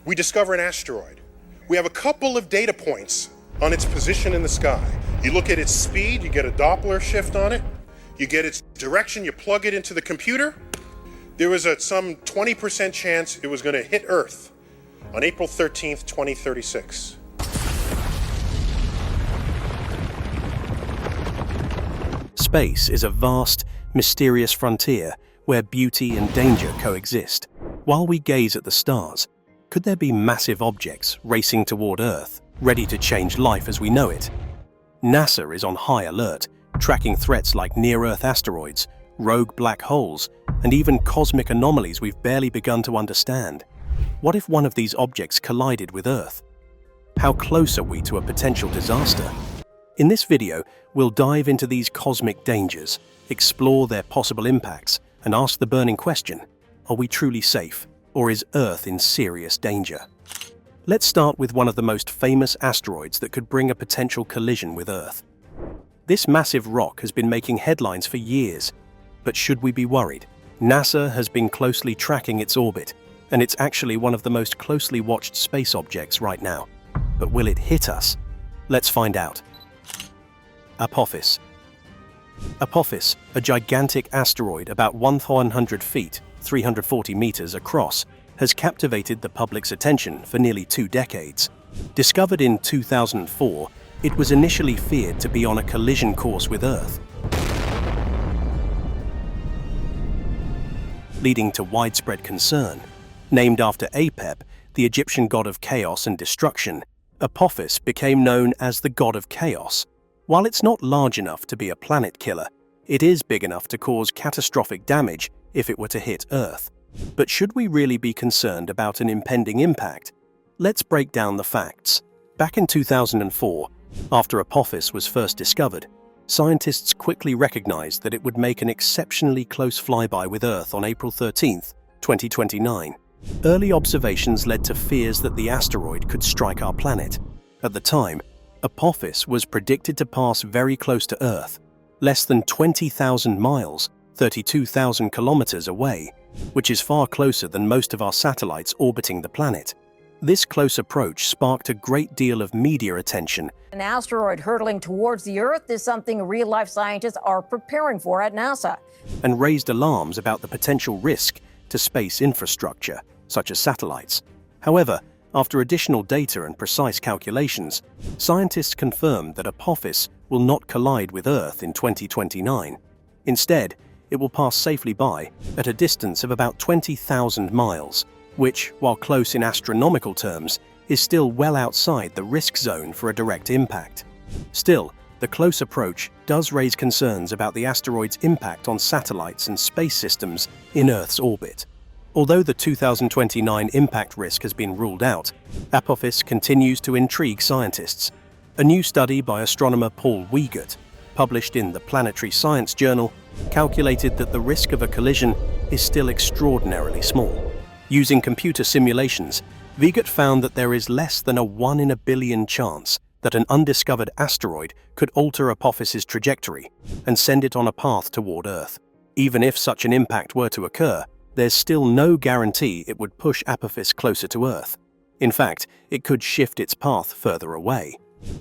we discover an asteroid. We have a couple of data points on its position in the sky. You look at its speed, you get a Doppler shift on it, you get its direction, you plug it into the computer. There was some 20% chance it was going to hit Earth on April 13th, 2036. Space is a vast, mysterious frontier where beauty and danger coexist. While we gaze at the stars, could there be massive objects racing toward Earth, ready to change life as we know it? NASA is on high alert, tracking threats like near-Earth asteroids, rogue black holes, and even cosmic anomalies we've barely begun to understand. What if one of these objects collided with Earth? How close are we to a potential disaster? In this video, we'll dive into these cosmic dangers, explore their possible impacts, and ask the burning question: are we truly safe, or is Earth in serious danger? Let's start with one of the most famous asteroids that could bring a potential collision with Earth. This massive rock has been making headlines for years, but should we be worried? NASA has been closely tracking its orbit, and it's actually one of the most closely watched space objects right now. But will it hit us? Let's find out. Apophis. Apophis, a gigantic asteroid about 1,100 feet, 340 meters across, has captivated the public's attention for nearly 2 decades. Discovered in 2004, it was initially feared to be on a collision course with Earth, leading to widespread concern. Named after Apep, the Egyptian god of chaos and destruction, Apophis became known as the god of chaos. While it's not large enough to be a planet killer, it is big enough to cause catastrophic damage if it were to hit Earth. But should we really be concerned about an impending impact? Let's break down the facts. Back in 2004, after Apophis was first discovered, scientists quickly recognized that it would make an exceptionally close flyby with Earth on April 13, 2029. Early observations led to fears that the asteroid could strike our planet. At the time, Apophis was predicted to pass very close to Earth, less than 20,000 miles, 32,000 kilometers away, which is far closer than most of our satellites orbiting the planet. This close approach sparked a great deal of media attention. An asteroid hurtling towards the Earth is something real-life scientists are preparing for at NASA. And raised alarms about the potential risk to space infrastructure, such as satellites. However, after additional data and precise calculations, scientists confirmed that Apophis will not collide with Earth in 2029. Instead, it will pass safely by at a distance of about 20,000 miles, which, while close in astronomical terms, is still well outside the risk zone for a direct impact. Still, the close approach does raise concerns about the asteroid's impact on satellites and space systems in Earth's orbit. Although the 2029 impact risk has been ruled out, Apophis continues to intrigue scientists. A new study by astronomer Paul Wiegert, published in the Planetary Science Journal, calculated that the risk of a collision is still extraordinarily small. Using computer simulations, Wiegert found that there is less than a 1 in a billion chance that an undiscovered asteroid could alter Apophis's trajectory and send it on a path toward Earth. Even if such an impact were to occur, there's still no guarantee it would push Apophis closer to Earth. In fact, it could shift its path further away.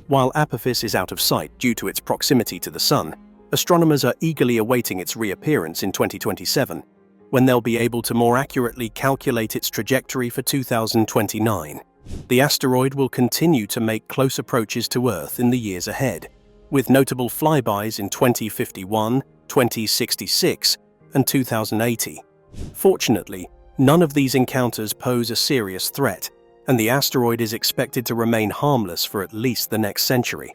While Apophis is out of sight due to its proximity to the Sun, astronomers are eagerly awaiting its reappearance in 2027, when they'll be able to more accurately calculate its trajectory for 2029. The asteroid will continue to make close approaches to Earth in the years ahead, with notable flybys in 2051, 2066, and 2080. Fortunately, none of these encounters pose a serious threat, and the asteroid is expected to remain harmless for at least the next century.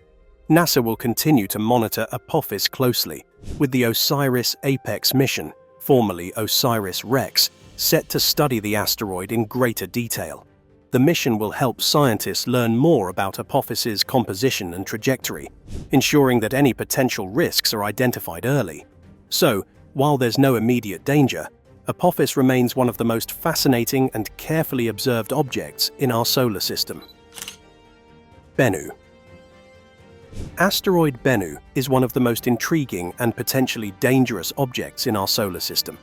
NASA will continue to monitor Apophis closely, with the OSIRIS-APEX mission, formerly OSIRIS-REx, set to study the asteroid in greater detail. The mission will help scientists learn more about Apophis's composition and trajectory, ensuring that any potential risks are identified early. So, while there's no immediate danger, Apophis remains one of the most fascinating and carefully observed objects in our solar system. Bennu. Asteroid Bennu is one of the most intriguing and potentially dangerous objects in our solar system.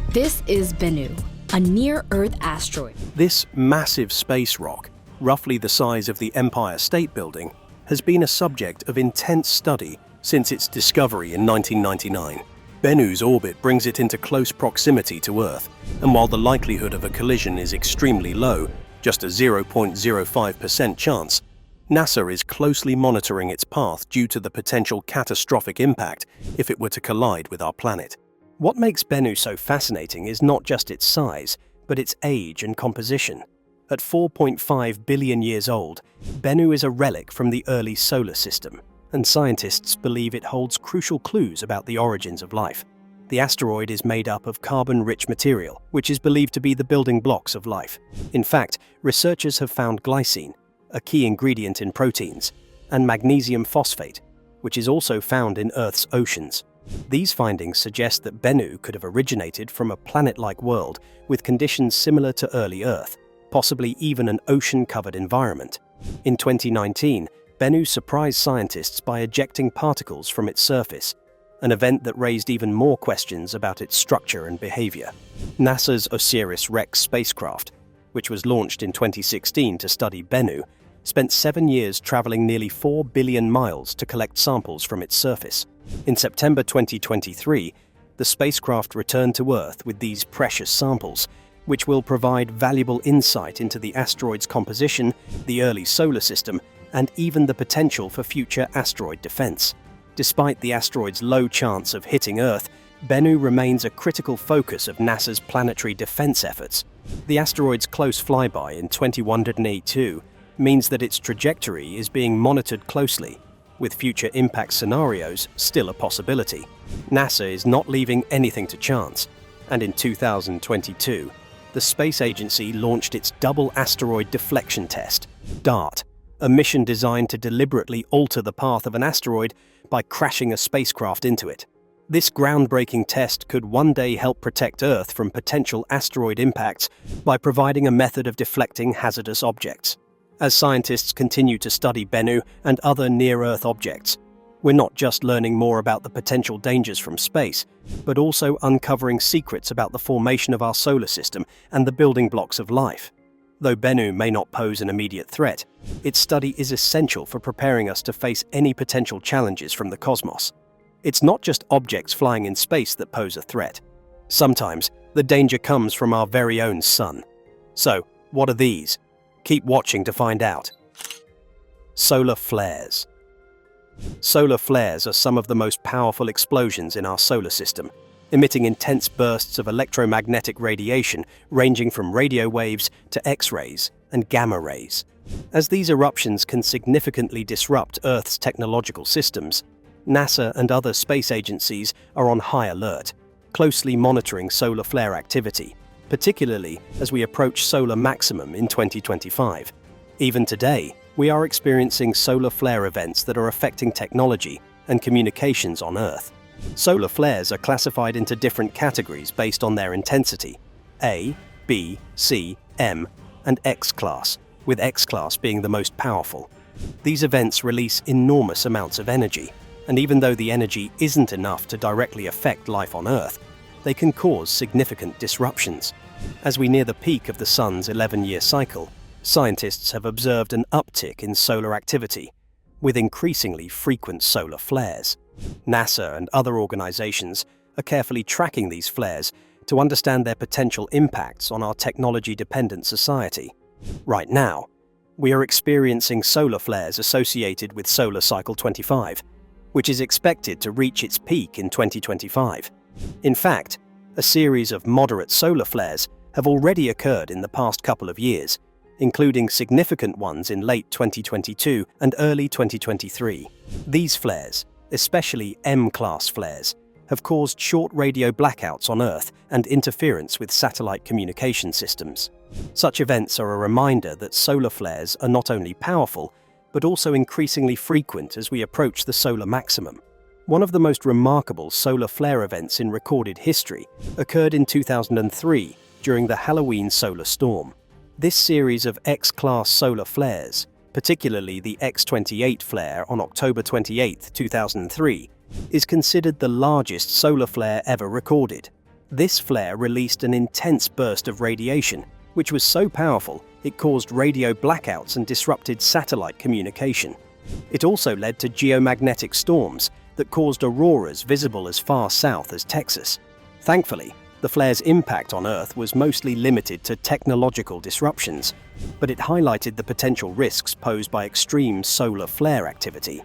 This is Bennu, a near-Earth asteroid. This massive space rock, roughly the size of the Empire State Building, has been a subject of intense study since its discovery in 1999. Bennu's orbit brings it into close proximity to Earth, and while the likelihood of a collision is extremely low, just a 0.05% chance, NASA is closely monitoring its path due to the potential catastrophic impact if it were to collide with our planet. What makes Bennu so fascinating is not just its size, but its age and composition. At 4.5 billion years old, Bennu is a relic from the early solar system, and scientists believe it holds crucial clues about the origins of life. The asteroid is made up of carbon-rich material, which is believed to be the building blocks of life. In fact, researchers have found glycine, a key ingredient in proteins, and magnesium phosphate, which is also found in Earth's oceans. These findings suggest that Bennu could have originated from a planet-like world with conditions similar to early Earth, possibly even an ocean-covered environment. In 2019, Bennu surprised scientists by ejecting particles from its surface, an event that raised even more questions about its structure and behavior. NASA's OSIRIS-REx spacecraft, which was launched in 2016 to study Bennu, spent 7 years traveling nearly 4 billion miles to collect samples from its surface. In September 2023, the spacecraft returned to Earth with these precious samples, which will provide valuable insight into the asteroid's composition, the early solar system, and even the potential for future asteroid defense. Despite the asteroid's low chance of hitting Earth, Bennu remains a critical focus of NASA's planetary defense efforts. The asteroid's close flyby in 2182 means that its trajectory is being monitored closely, with future impact scenarios still a possibility. NASA is not leaving anything to chance, and in 2022, the space agency launched its Double Asteroid Deflection Test, DART, a mission designed to deliberately alter the path of an asteroid by crashing a spacecraft into it. This groundbreaking test could one day help protect Earth from potential asteroid impacts by providing a method of deflecting hazardous objects. As scientists continue to study Bennu and other near-Earth objects, we're not just learning more about the potential dangers from space, but also uncovering secrets about the formation of our solar system and the building blocks of life. Though Bennu may not pose an immediate threat, its study is essential for preparing us to face any potential challenges from the cosmos. It's not just objects flying in space that pose a threat. Sometimes, the danger comes from our very own sun. So, what are these? Keep watching to find out. Solar flares. Solar flares are some of the most powerful explosions in our solar system, emitting intense bursts of electromagnetic radiation ranging from radio waves to X-rays and gamma rays. As these eruptions can significantly disrupt Earth's technological systems, NASA and other space agencies are on high alert, closely monitoring solar flare activity, particularly as we approach solar maximum in 2025. Even today, we are experiencing solar flare events that are affecting technology and communications on Earth. Solar flares are classified into different categories based on their intensity: A, B, C, M, and X class, with X class being the most powerful. These events release enormous amounts of energy, and even though the energy isn't enough to directly affect life on Earth, they can cause significant disruptions. As we near the peak of the Sun's 11-year cycle, scientists have observed an uptick in solar activity, with increasingly frequent solar flares. NASA and other organizations are carefully tracking these flares to understand their potential impacts on our technology-dependent society. Right now, we are experiencing solar flares associated with solar cycle 25, which is expected to reach its peak in 2025. In fact, a series of moderate solar flares have already occurred in the past couple of years, including significant ones in late 2022 and early 2023. These flares, especially M-class flares, have caused short radio blackouts on Earth and interference with satellite communication systems. Such events are a reminder that solar flares are not only powerful, but also increasingly frequent as we approach the solar maximum. One of the most remarkable solar flare events in recorded history occurred in 2003 during the Halloween solar storm. This series of X-class solar flares, particularly the X28 flare on October 28, 2003, is considered the largest solar flare ever recorded. This flare released an intense burst of radiation, which was so powerful it caused radio blackouts and disrupted satellite communication. It also led to geomagnetic storms that caused auroras visible as far south as Texas. Thankfully, the flare's impact on Earth was mostly limited to technological disruptions, but it highlighted the potential risks posed by extreme solar flare activity.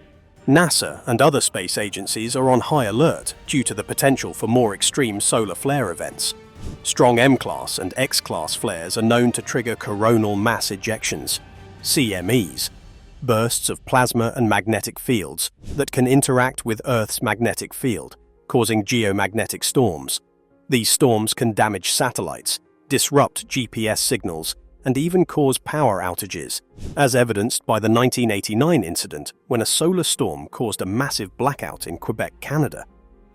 NASA and other space agencies are on high alert due to the potential for more extreme solar flare events. Strong M-class and X-class flares are known to trigger coronal mass ejections, CMEs, bursts of plasma and magnetic fields that can interact with Earth's magnetic field, causing geomagnetic storms. These storms can damage satellites, disrupt GPS signals, and even cause power outages, as evidenced by the 1989 incident when a solar storm caused a massive blackout in Quebec, Canada.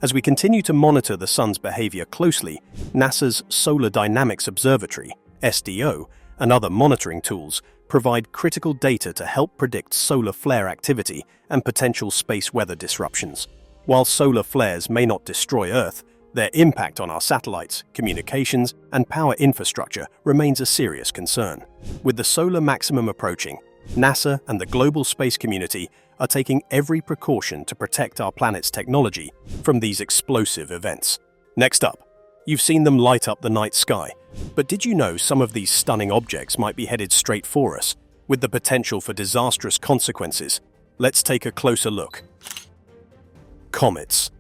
As we continue to monitor the sun's behavior closely, NASA's Solar Dynamics Observatory, SDO, and other monitoring tools provide critical data to help predict solar flare activity and potential space weather disruptions. While solar flares may not destroy Earth, their impact on our satellites, communications, and power infrastructure remains a serious concern. With the solar maximum approaching, NASA and the global space community are taking every precaution to protect our planet's technology from these explosive events. Next up, you've seen them light up the night sky, but did you know some of these stunning objects might be headed straight for us, with the potential for disastrous consequences? Let's take a closer look. Comets.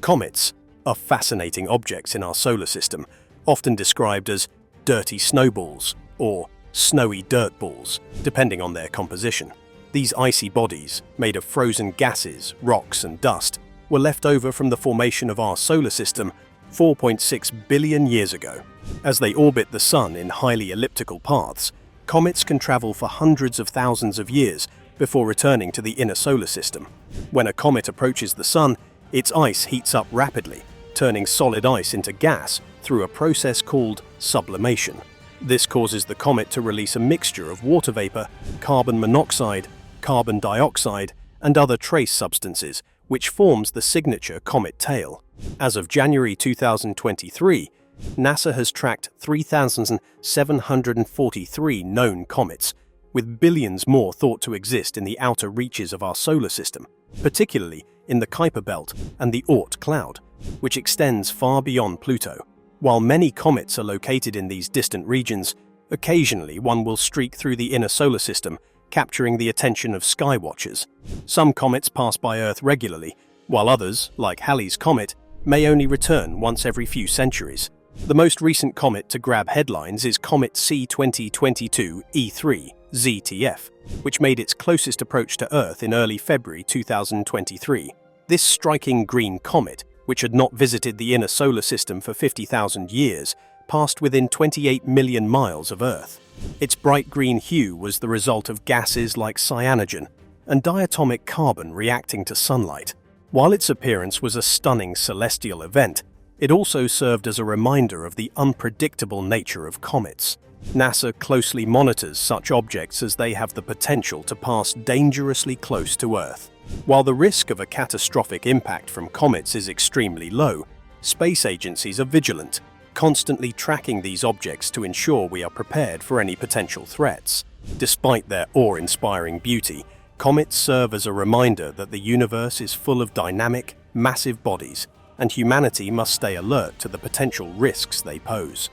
Comets are fascinating objects in our solar system, often described as dirty snowballs or snowy dirt balls, depending on their composition. These icy bodies, made of frozen gases, rocks, and dust, were left over from the formation of our solar system 4.6 billion years ago. As they orbit the Sun in highly elliptical paths, comets can travel for hundreds of thousands of years before returning to the inner solar system. When a comet approaches the Sun, its ice heats up rapidly, turning solid ice into gas through a process called sublimation. This causes the comet to release a mixture of water vapor, carbon monoxide, carbon dioxide, and other trace substances, which forms the signature comet tail. As of January 2023, NASA has tracked 3,743 known comets, with billions more thought to exist in the outer reaches of our solar system, particularly in the Kuiper Belt and the Oort cloud, which extends far beyond Pluto. While many comets are located in these distant regions, occasionally one will streak through the inner solar system, capturing the attention of skywatchers. Some comets pass by Earth regularly, while others, like Halley's Comet, may only return once every few centuries. The most recent comet to grab headlines is Comet C2022 E3 ZTF, which made its closest approach to Earth in early February 2023. This striking green comet, which had not visited the inner solar system for 50,000 years, passed within 28 million miles of Earth. Its bright green hue was the result of gases like cyanogen and diatomic carbon reacting to sunlight. While its appearance was a stunning celestial event, it also served as a reminder of the unpredictable nature of comets. NASA closely monitors such objects as they have the potential to pass dangerously close to Earth. While the risk of a catastrophic impact from comets is extremely low, space agencies are vigilant, constantly tracking these objects to ensure we are prepared for any potential threats. Despite their awe-inspiring beauty, comets serve as a reminder that the universe is full of dynamic, massive bodies, and humanity must stay alert to the potential risks they pose.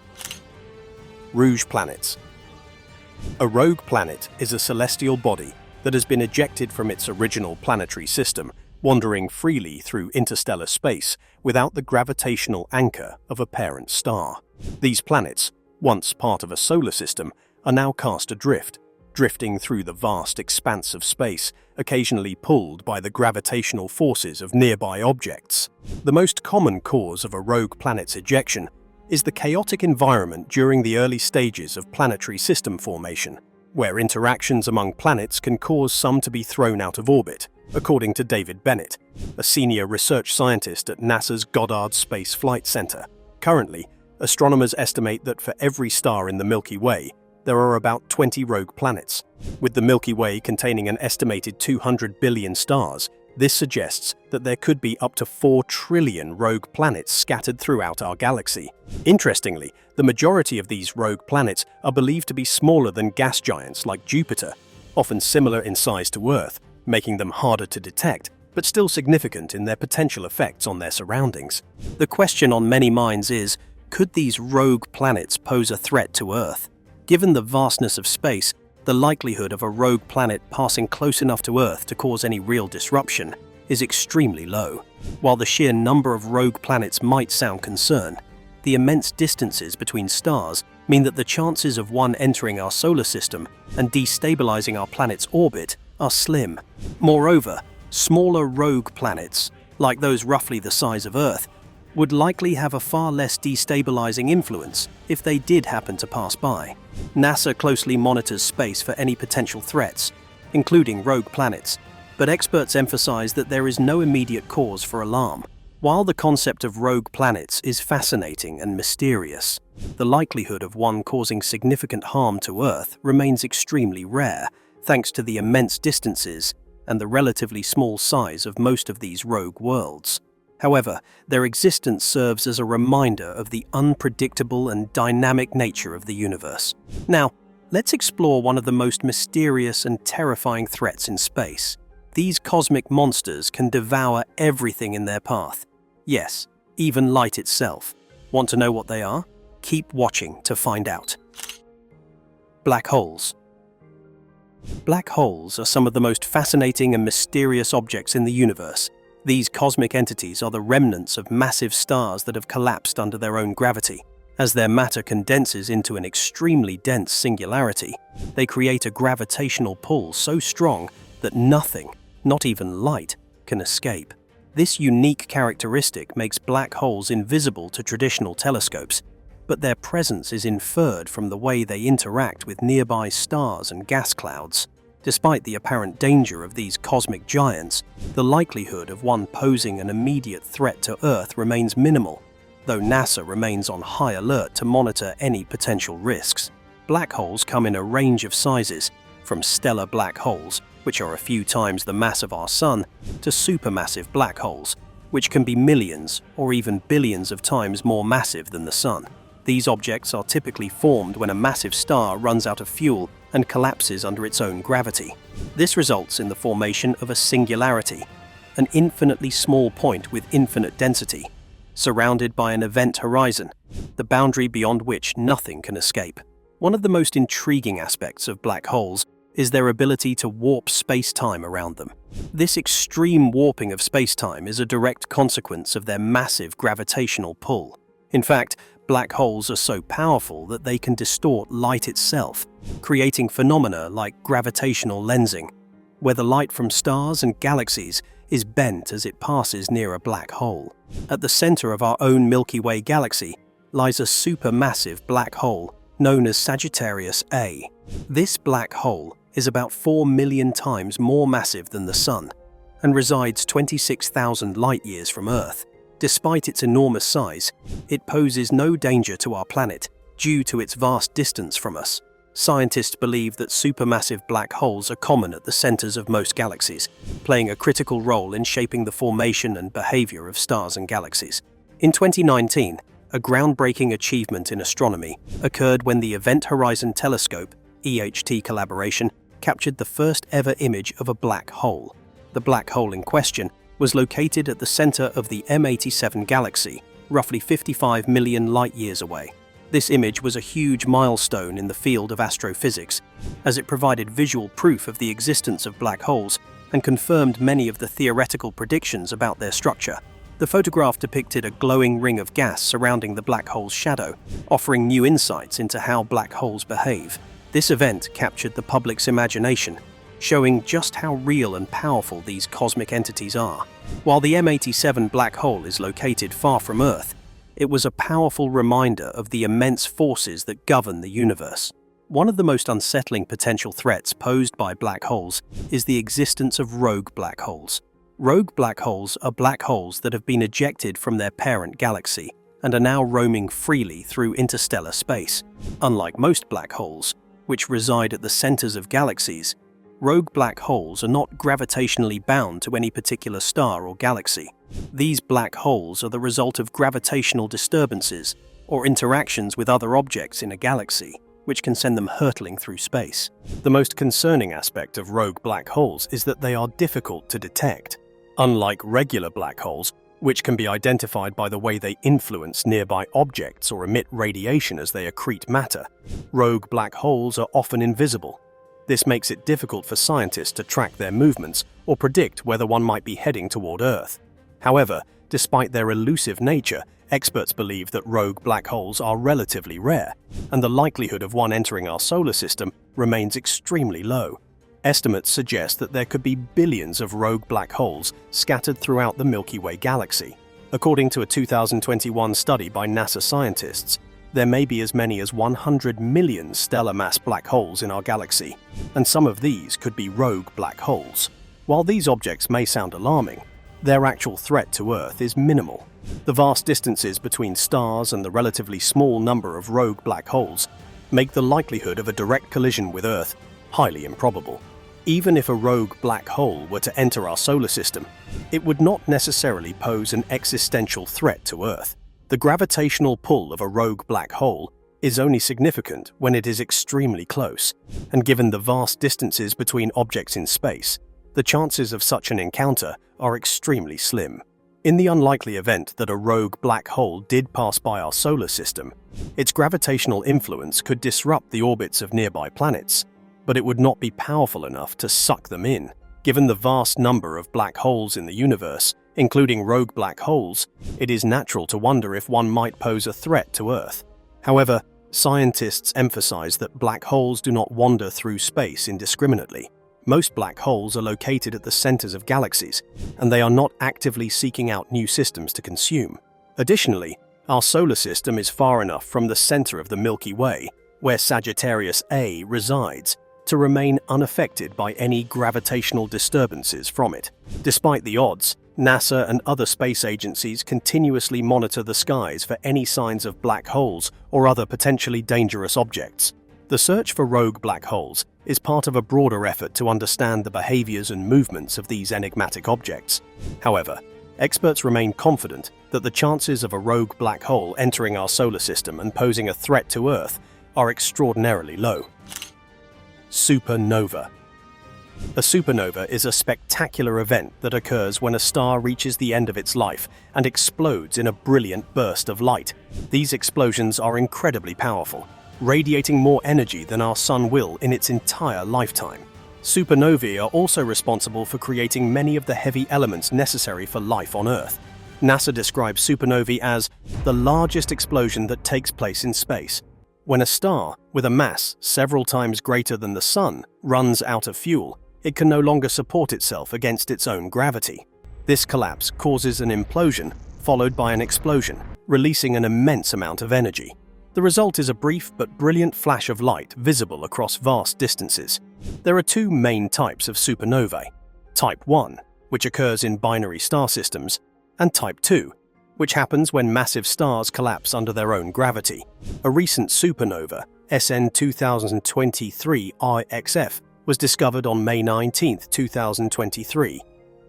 Rouge planets. A rogue planet is a celestial body that has been ejected from its original planetary system, wandering freely through interstellar space without the gravitational anchor of a parent star. These planets, once part of a solar system, are now cast adrift, drifting through the vast expanse of space, occasionally pulled by the gravitational forces of nearby objects. The most common cause of a rogue planet's ejection is the chaotic environment during the early stages of planetary system formation, where interactions among planets can cause some to be thrown out of orbit, according to David Bennett, a senior research scientist at NASA's Goddard Space Flight Center. Currently, astronomers estimate that for every star in the Milky Way, there are about 20 rogue planets. With the Milky Way containing an estimated 200 billion stars, This suggests that there could be up to 4 trillion rogue planets scattered throughout our galaxy. Interestingly, the majority of these rogue planets are believed to be smaller than gas giants like Jupiter, often similar in size to Earth, making them harder to detect, but still significant in their potential effects on their surroundings. The question on many minds is, could these rogue planets pose a threat to Earth? Given the vastness of space, the likelihood of a rogue planet passing close enough to Earth to cause any real disruption is extremely low. While the sheer number of rogue planets might sound concern, the immense distances between stars mean that the chances of one entering our solar system and destabilizing our planet's orbit are slim. Moreover, smaller rogue planets, like those roughly the size of Earth, would likely have a far less destabilizing influence if they did happen to pass by. NASA closely monitors space for any potential threats, including rogue planets, but experts emphasize that there is no immediate cause for alarm. While the concept of rogue planets is fascinating and mysterious, the likelihood of one causing significant harm to Earth remains extremely rare, thanks to the immense distances and the relatively small size of most of these rogue worlds. However, their existence serves as a reminder of the unpredictable and dynamic nature of the universe. Now, let's explore one of the most mysterious and terrifying threats in space. These cosmic monsters can devour everything in their path. Yes, even light itself. Want to know what they are? Keep watching to find out. Black holes. Black holes are some of the most fascinating and mysterious objects in the universe. These cosmic entities are the remnants of massive stars that have collapsed under their own gravity. As their matter condenses into an extremely dense singularity, they create a gravitational pull so strong that nothing, not even light, can escape. This unique characteristic makes black holes invisible to traditional telescopes, but their presence is inferred from the way they interact with nearby stars and gas clouds. Despite the apparent danger of these cosmic giants, the likelihood of one posing an immediate threat to Earth remains minimal, though NASA remains on high alert to monitor any potential risks. Black holes come in a range of sizes, from stellar black holes, which are a few times the mass of our Sun, to supermassive black holes, which can be millions or even billions of times more massive than the Sun. These objects are typically formed when a massive star runs out of fuel and collapses under its own gravity. This results in the formation of a singularity, an infinitely small point with infinite density, surrounded by an event horizon, the boundary beyond which nothing can escape. One of the most intriguing aspects of black holes is their ability to warp space-time around them. This extreme warping of space-time is a direct consequence of their massive gravitational pull. In fact, black holes are so powerful that they can distort light itself, creating phenomena like gravitational lensing, where the light from stars and galaxies is bent as it passes near a black hole. At the center of our own Milky Way galaxy lies a supermassive black hole known as Sagittarius A. This black hole is about 4 million times more massive than the Sun and resides 26,000 light-years from Earth. Despite its enormous size, it poses no danger to our planet due to its vast distance from us. Scientists believe that supermassive black holes are common at the centers of most galaxies, playing a critical role in shaping the formation and behavior of stars and galaxies. In 2019, a groundbreaking achievement in astronomy occurred when the Event Horizon Telescope (EHT) collaboration captured the first ever image of a black hole. The black hole in question was located at the center of the M87 galaxy, roughly 55 million light-years away. This image was a huge milestone in the field of astrophysics, as it provided visual proof of the existence of black holes and confirmed many of the theoretical predictions about their structure. The photograph depicted a glowing ring of gas surrounding the black hole's shadow, offering new insights into how black holes behave. This event captured the public's imagination, showing just how real and powerful these cosmic entities are. While the M87 black hole is located far from Earth, it was a powerful reminder of the immense forces that govern the universe. One of the most unsettling potential threats posed by black holes is the existence of rogue black holes. Rogue black holes are black holes that have been ejected from their parent galaxy and are now roaming freely through interstellar space. Unlike most black holes, which reside at the centers of galaxies, Rogue black holes are not gravitationally bound to any particular star or galaxy. These black holes are the result of gravitational disturbances or interactions with other objects in a galaxy, which can send them hurtling through space. The most concerning aspect of rogue black holes is that they are difficult to detect. Unlike regular black holes, which can be identified by the way they influence nearby objects or emit radiation as they accrete matter, rogue black holes are often invisible. This makes it difficult for scientists to track their movements or predict whether one might be heading toward Earth. However, despite their elusive nature, experts believe that rogue black holes are relatively rare, and the likelihood of one entering our solar system remains extremely low. Estimates suggest that there could be billions of rogue black holes scattered throughout the Milky Way galaxy. According to a 2021 study by NASA scientists, there may be as many as 100 million stellar mass black holes in our galaxy, and some of these could be rogue black holes. While these objects may sound alarming, their actual threat to Earth is minimal. The vast distances between stars and the relatively small number of rogue black holes make the likelihood of a direct collision with Earth highly improbable. Even if a rogue black hole were to enter our solar system, it would not necessarily pose an existential threat to Earth. The gravitational pull of a rogue black hole is only significant when it is extremely close, and given the vast distances between objects in space, the chances of such an encounter are extremely slim. In the unlikely event that a rogue black hole did pass by our solar system, its gravitational influence could disrupt the orbits of nearby planets, but it would not be powerful enough to suck them in. Given the vast number of black holes in the universe, including rogue black holes, it is natural to wonder if one might pose a threat to Earth. However, scientists emphasize that black holes do not wander through space indiscriminately. Most black holes are located at the centers of galaxies, and they are not actively seeking out new systems to consume. Additionally, our solar system is far enough from the center of the Milky Way, where Sagittarius A resides, to remain unaffected by any gravitational disturbances from it. Despite the odds, NASA and other space agencies continuously monitor the skies for any signs of black holes or other potentially dangerous objects. The search for rogue black holes is part of a broader effort to understand the behaviors and movements of these enigmatic objects. However, experts remain confident that the chances of a rogue black hole entering our solar system and posing a threat to Earth are extraordinarily low. Supernova. A supernova is a spectacular event that occurs when a star reaches the end of its life and explodes in a brilliant burst of light. These explosions are incredibly powerful, radiating more energy than our Sun will in its entire lifetime. Supernovae are also responsible for creating many of the heavy elements necessary for life on Earth. NASA describes supernovae as the largest explosion that takes place in space. When a star, with a mass several times greater than the Sun, runs out of fuel, it can no longer support itself against its own gravity. This collapse causes an implosion, followed by an explosion, releasing an immense amount of energy. The result is a brief but brilliant flash of light visible across vast distances. There are two main types of supernovae: Type 1, which occurs in binary star systems, and Type 2, which happens when massive stars collapse under their own gravity. A recent supernova, SN 2023 IXF, was discovered on May 19, 2023,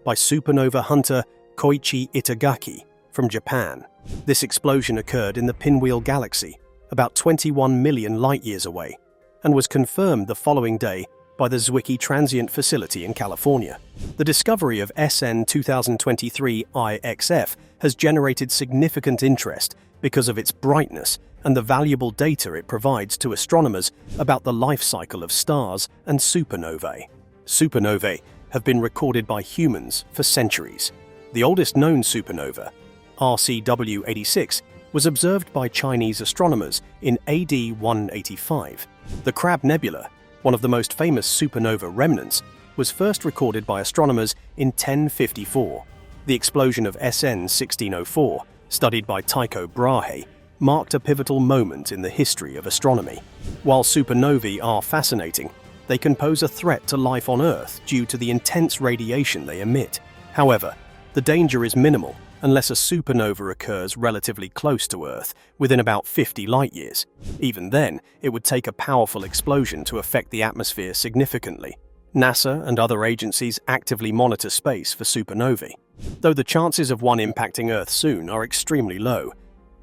by supernova hunter Koichi Itagaki from Japan. This explosion occurred in the Pinwheel Galaxy, about 21 million light-years away, and was confirmed the following day by the Zwicky Transient Facility in California. The discovery of SN 2023 IXF has generated significant interest because of its brightness and the valuable data it provides to astronomers about the life cycle of stars and supernovae. Supernovae have been recorded by humans for centuries. The oldest known supernova, RCW 86, was observed by Chinese astronomers in AD 185. The Crab Nebula, one of the most famous supernova remnants, was first recorded by astronomers in 1054. The explosion of SN 1604, studied by Tycho Brahe, marked a pivotal moment in the history of astronomy. While supernovae are fascinating, they can pose a threat to life on Earth due to the intense radiation they emit. However, the danger is minimal unless a supernova occurs relatively close to Earth, within about 50 light-years. Even then, it would take a powerful explosion to affect the atmosphere significantly. NASA and other agencies actively monitor space for supernovae. Though the chances of one impacting Earth soon are extremely low,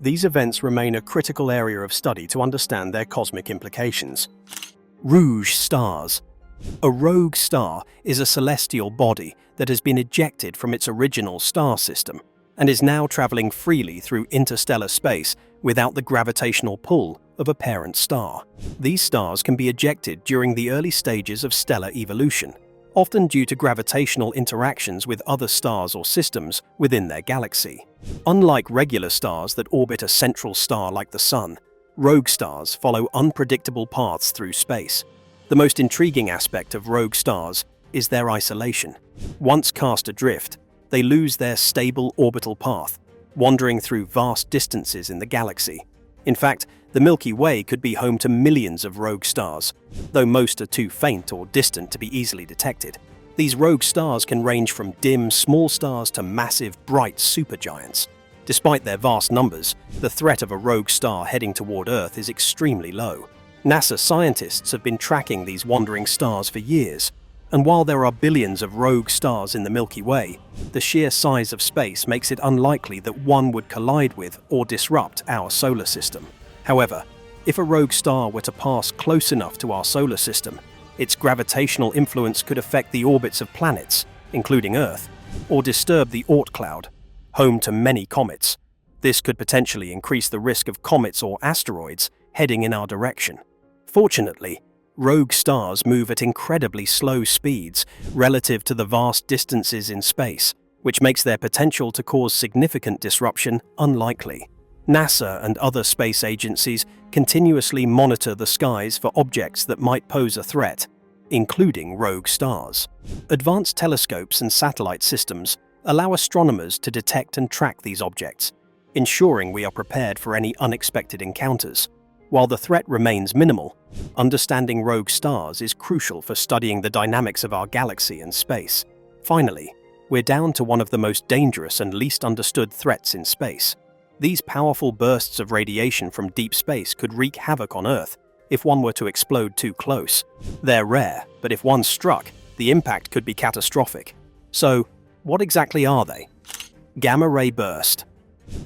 these events remain a critical area of study to understand their cosmic implications. Rouge stars. A rogue star is a celestial body that has been ejected from its original star system and is now traveling freely through interstellar space without the gravitational pull of a parent star. These stars can be ejected during the early stages of stellar evolution, often due to gravitational interactions with other stars or systems within their galaxy. Unlike regular stars that orbit a central star like the Sun, rogue stars follow unpredictable paths through space. The most intriguing aspect of rogue stars is their isolation. Once cast adrift, they lose their stable orbital path, wandering through vast distances in the galaxy. In fact, the Milky Way could be home to millions of rogue stars, though most are too faint or distant to be easily detected. These rogue stars can range from dim, small stars to massive, bright supergiants. Despite their vast numbers, the threat of a rogue star heading toward Earth is extremely low. NASA scientists have been tracking these wandering stars for years, and while there are billions of rogue stars in the Milky Way, the sheer size of space makes it unlikely that one would collide with or disrupt our solar system. However, if a rogue star were to pass close enough to our solar system, its gravitational influence could affect the orbits of planets, including Earth, or disturb the Oort cloud, home to many comets. This could potentially increase the risk of comets or asteroids heading in our direction. Fortunately, rogue stars move at incredibly slow speeds relative to the vast distances in space, which makes their potential to cause significant disruption unlikely. NASA and other space agencies continuously monitor the skies for objects that might pose a threat, including rogue stars. Advanced telescopes and satellite systems allow astronomers to detect and track these objects, ensuring we are prepared for any unexpected encounters. While the threat remains minimal, understanding rogue stars is crucial for studying the dynamics of our galaxy and space. Finally, we're down to one of the most dangerous and least understood threats in space. These powerful bursts of radiation from deep space could wreak havoc on Earth if one were to explode too close. They're rare, but if one struck, the impact could be catastrophic. So, what exactly are they? Gamma-ray burst.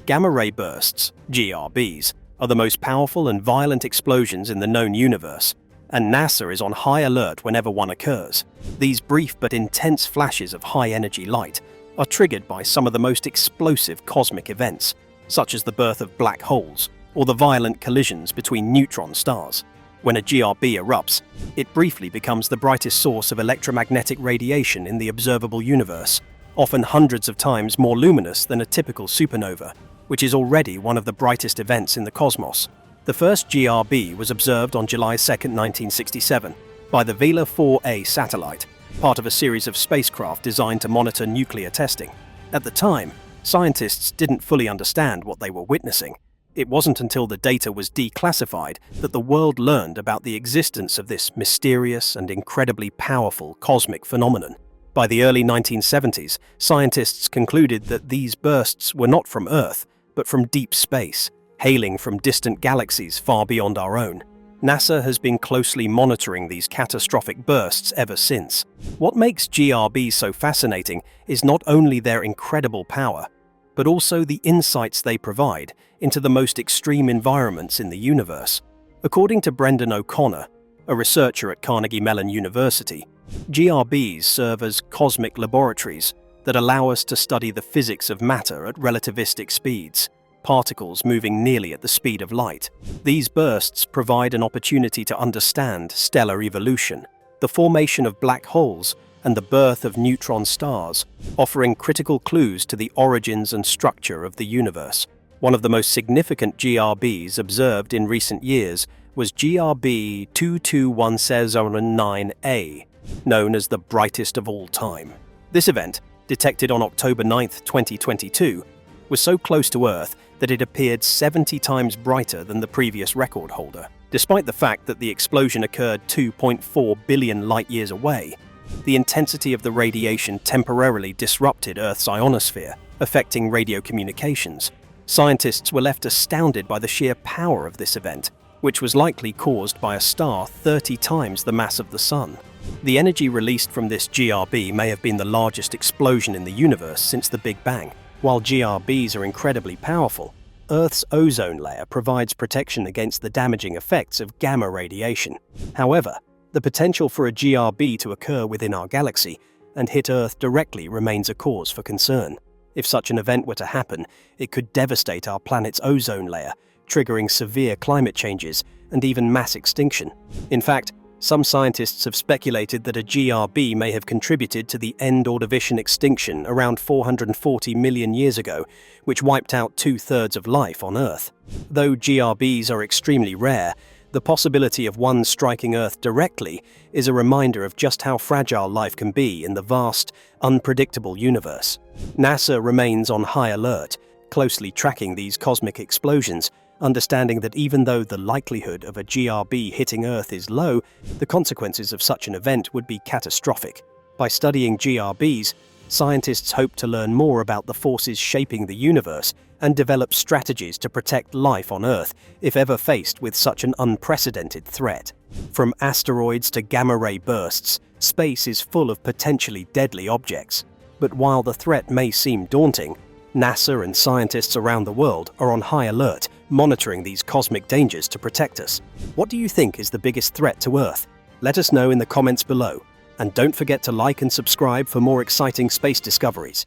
Gamma-ray bursts, GRBs, are the most powerful and violent explosions in the known universe, and NASA is on high alert whenever one occurs. These brief but intense flashes of high-energy light are triggered by some of the most explosive cosmic events, such as the birth of black holes or the violent collisions between neutron stars. When a GRB erupts, it briefly becomes the brightest source of electromagnetic radiation in the observable universe, often hundreds of times more luminous than a typical supernova, which is already one of the brightest events in the cosmos. The first GRB was observed on July 2, 1967, by the Vela 4A satellite, part of a series of spacecraft designed to monitor nuclear testing. At the time, scientists didn't fully understand what they were witnessing. It wasn't until the data was declassified that the world learned about the existence of this mysterious and incredibly powerful cosmic phenomenon. By the early 1970s, scientists concluded that these bursts were not from Earth, but from deep space, hailing from distant galaxies far beyond our own. NASA has been closely monitoring these catastrophic bursts ever since. What makes GRBs so fascinating is not only their incredible power, but also the insights they provide into the most extreme environments in the universe. According to Brendan O'Connor, a researcher at Carnegie Mellon University, GRBs serve as cosmic laboratories that allow us to study the physics of matter at relativistic speeds, particles moving nearly at the speed of light. These bursts provide an opportunity to understand stellar evolution, the formation of black holes, and the birth of neutron stars, offering critical clues to the origins and structure of the universe. One of the most significant GRBs observed in recent years was GRB 221709A, known as the brightest of all time. This event, detected on October 9, 2022, was so close to Earth that it appeared 70 times brighter than the previous record holder. Despite the fact that the explosion occurred 2.4 billion light-years away, the intensity of the radiation temporarily disrupted Earth's ionosphere, affecting radio communications. Scientists were left astounded by the sheer power of this event, which was likely caused by a star 30 times the mass of the Sun. The energy released from this GRB may have been the largest explosion in the universe since the Big Bang. While GRBs are incredibly powerful, Earth's ozone layer provides protection against the damaging effects of gamma radiation. However, the potential for a GRB to occur within our galaxy and hit Earth directly remains a cause for concern. If such an event were to happen, it could devastate our planet's ozone layer, triggering severe climate changes and even mass extinction. In fact, some scientists have speculated that a GRB may have contributed to the end Ordovician extinction around 440 million years ago, which wiped out 2/3 of life on Earth. Though GRBs are extremely rare, the possibility of one striking Earth directly is a reminder of just how fragile life can be in the vast, unpredictable universe. NASA remains on high alert, closely tracking these cosmic explosions, understanding that even though the likelihood of a GRB hitting Earth is low, the consequences of such an event would be catastrophic. By studying GRBs, scientists hope to learn more about the forces shaping the universe and develop strategies to protect life on Earth if ever faced with such an unprecedented threat. From asteroids to gamma-ray bursts, space is full of potentially deadly objects. But while the threat may seem daunting, NASA and scientists around the world are on high alert, monitoring these cosmic dangers to protect us. What do you think is the biggest threat to Earth? Let us know in the comments below. And don't forget to like and subscribe for more exciting space discoveries.